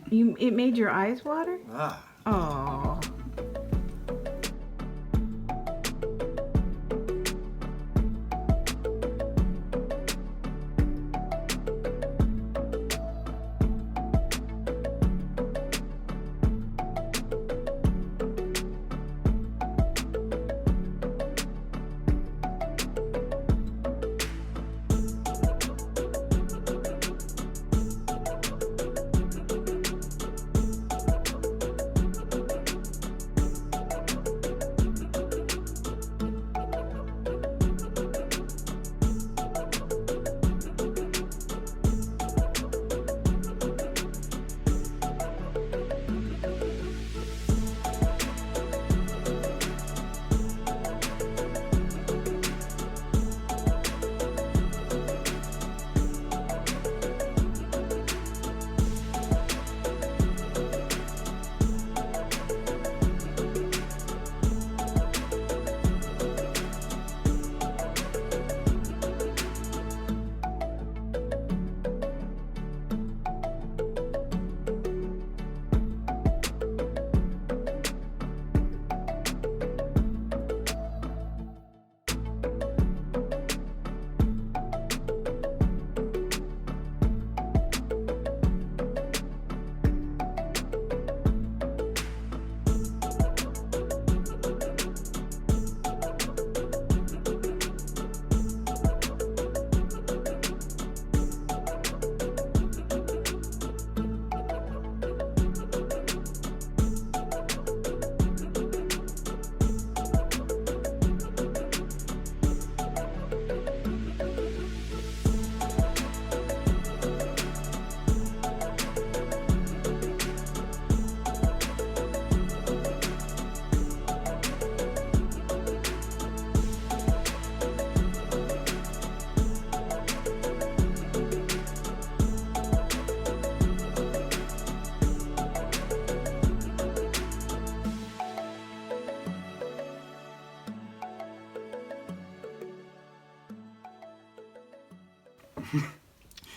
It made your eyes water? Ah. Oh.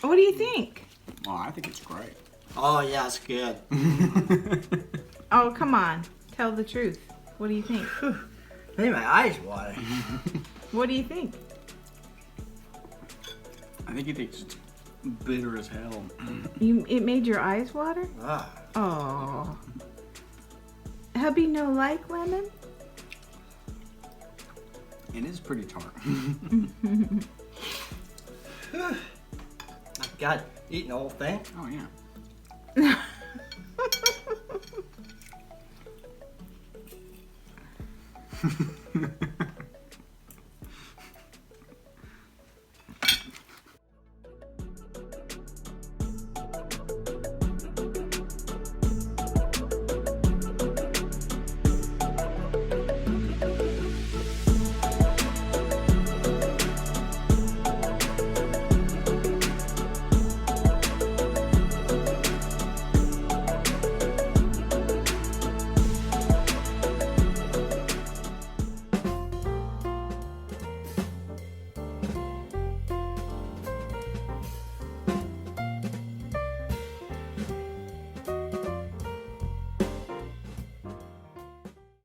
What do you think? Oh, I think it's great. Oh, yeah, it's good. Oh, come on. Tell the truth. What do you think? Made my eyes water. What do you think? I think it's bitter as hell. It made your eyes water? Ah. Oh. Hubby no like lemon? It is pretty tart. God, eating the whole thing? Oh, yeah.